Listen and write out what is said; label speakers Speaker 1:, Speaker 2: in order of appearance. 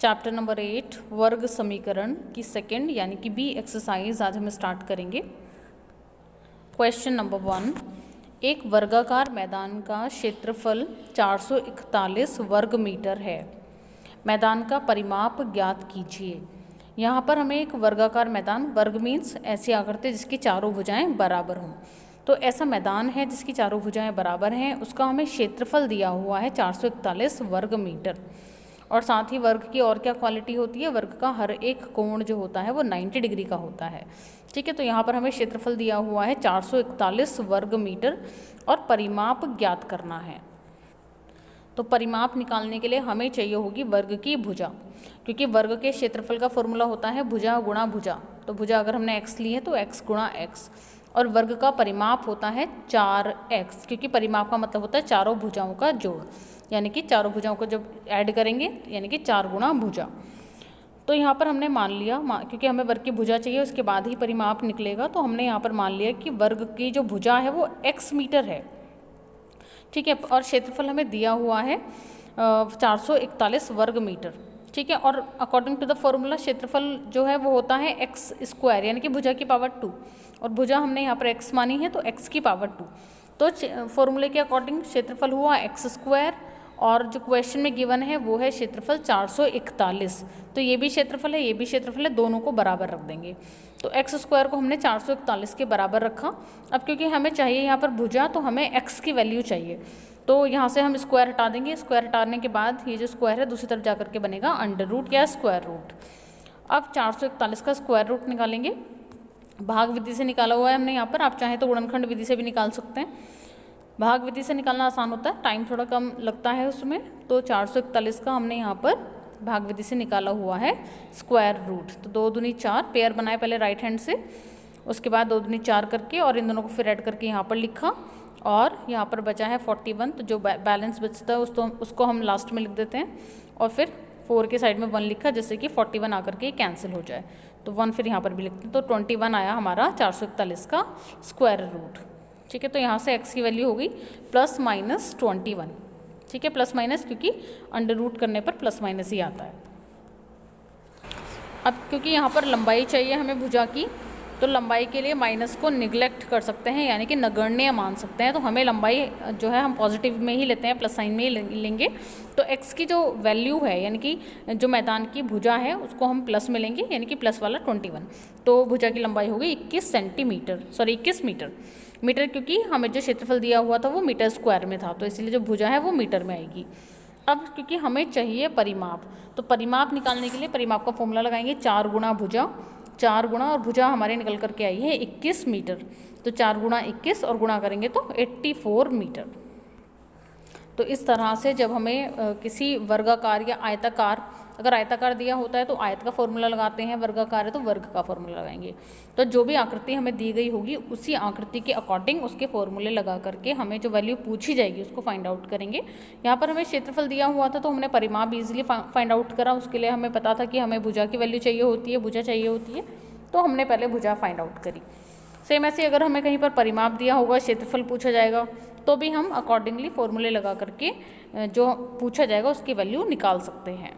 Speaker 1: Chapter number 8 वर्ग समीकरण की सेकंड यानी कि बी एक्सरसाइज आज हम स्टार्ट करेंगे। क्वेश्चन नंबर 1, एक वर्गाकार मैदान का क्षेत्रफल 441 वर्ग मीटर है। मैदान का परिमाप ज्ञात कीजिए। यहाँ पर हमें एक वर्गाकार मैदान, वर्ग मीन्स ऐसी आकृति जिसकी चारों भुजाएं बराबर हों, तो ऐसा मैदान है जिसकी चारों भुजाएं बराबर हैं, उसका हमें क्षेत्रफल दिया हुआ है 441 वर्ग मीटर। और साथ ही वर्ग की और क्या क्वालिटी होती है, वर्ग का हर एक कोण जो होता है वो 90 डिग्री का होता है। ठीक है, तो यहाँ पर हमें क्षेत्रफल दिया हुआ है 441 वर्ग मीटर और परिमाप ज्ञात करना है। तो परिमाप निकालने के लिए हमें चाहिए होगी वर्ग की भुजा, क्योंकि वर्ग के क्षेत्रफल का फॉर्मूला होता है भुजा गुणा भुजा। तो भुजा अगर हमने x ली है तो x गुणा x, और वर्ग का परिमाप होता है 4x, क्योंकि परिमाप का मतलब होता है चारों भुजाओं का जोड़, यानी कि चारों भुजाओं को जब ऐड करेंगे यानी कि 4 गुणा भुजा। तो यहाँ पर हमने मान लिया, क्योंकि हमें वर्ग की भुजा चाहिए उसके बाद ही परिमाप निकलेगा, तो हमने यहाँ पर मान लिया कि वर्ग की जो भुजा है वो x मीटर है। ठीक है, और क्षेत्रफल हमें दिया हुआ है 441 वर्ग मीटर। ठीक है, और अकॉर्डिंग टू द फॉर्मूला क्षेत्रफल जो है वो होता है x स्क्वायर यानी कि भुजा की पावर 2, और भुजा हमने यहाँ पर x मानी है तो x की पावर 2। तो फॉर्मूले के अकॉर्डिंग क्षेत्रफल हुआ x स्क्वायर, और जो क्वेश्चन में गिवन है वो है क्षेत्रफल 441। तो ये भी क्षेत्रफल है, ये भी क्षेत्रफल है, दोनों को बराबर रख देंगे। तो x स्क्वायर को हमने 441 के बराबर रखा। अब क्योंकि हमें चाहिए यहाँ पर भुजा, तो हमें x की वैल्यू चाहिए, तो यहाँ से हम स्क्वायर हटा देंगे। स्क्वायर हटाने के बाद ये जो स्क्वायर है दूसरी तरफ जा करके बनेगा अंडर रूट या स्क्वायर रूट। अब 441 का स्क्वायर रूट निकालेंगे। भाग विधि से निकाला हुआ है हमने यहाँ पर, आप चाहें तो गुणनखंड विधि से भी निकाल सकते हैं। भाग विधि से निकालना आसान होता है, टाइम थोड़ा कम लगता है उसमें। तो 441 का हमने यहाँ पर भाग विधि से निकाला हुआ है स्क्वायर रूट। तो 2 दूनी 4 पेयर बनाए पहले राइट हैंड से, उसके बाद 2 दूनी 4 करके और इन दोनों को फिर ऐड करके यहाँ पर लिखा, और यहाँ पर बचा है 41। तो जो बैलेंस बचता है उसको हम लास्ट में लिख देते हैं, और फिर 4 के साइड में 1 लिखा जिससे कि 41 आकर के कैंसिल हो जाए, तो 1 फिर यहाँ पर भी लिखते हैं। तो 21 आया हमारा 441 का स्क्वायर रूट। ठीक है, तो यहाँ से x की वैल्यू हो गई प्लस माइनस 21। ठीक है, प्लस माइनस क्योंकि अंडर रूट करने पर प्लस माइनस ही आता है। अब क्योंकि यहाँ पर लंबाई चाहिए हमें भुजा की, तो लंबाई के लिए माइनस को निगलेक्ट कर सकते हैं, यानी कि नगण्य मान सकते हैं। तो हमें लंबाई जो है हम पॉजिटिव में ही लेते हैं, प्लस साइन में ही लेंगे। तो x की जो वैल्यू है यानी कि जो मैदान की भुजा है उसको हम प्लस में लेंगे, यानी कि प्लस वाला 21। तो भुजा की लंबाई हो गई 21 सेंटीमीटर, सॉरी 21 मीटर। मीटर क्योंकि हमें जो क्षेत्रफल दिया हुआ था वो मीटर स्क्वायर में था, तो इसलिए जो भुजा है वो मीटर में आएगी। अब क्योंकि हमें चाहिए परिमाप, तो परिमाप निकालने के लिए परिमाप का फॉर्मूला लगाएंगे 4 गुणा भुजा। 4 गुणा और भुजा हमारे निकल करके आई है 21 मीटर, तो 4 गुणा 21 और गुणा करेंगे तो 84 मीटर। तो इस तरह से जब हमें किसी वर्गाकार या आयताकार, अगर आयताकार दिया होता है तो आयत का फॉर्मूला लगाते हैं, वर्गाकार है तो वर्ग का फॉर्मूला लगाएंगे। तो जो भी आकृति हमें दी गई होगी उसी आकृति के अकॉर्डिंग उसके फॉर्मूले लगा करके हमें जो वैल्यू पूछी जाएगी उसको फाइंड आउट करेंगे। यहाँ पर हमें क्षेत्रफल दिया हुआ था तो हमने परिमाप ईजिली फाइंड आउट करा। उसके लिए हमें पता था कि हमें भुजा की वैल्यू चाहिए होती है, भुजा चाहिए होती है, तो हमने पहले भुजा फाइंड आउट करी। सेम ऐसे अगर हमें कहीं पर परिमाप दिया होगा, क्षेत्रफल पूछा जाएगा, तो भी हम अकॉर्डिंगली फॉर्मूले लगा करके जो पूछा जाएगा उसकी वैल्यू निकाल सकते हैं।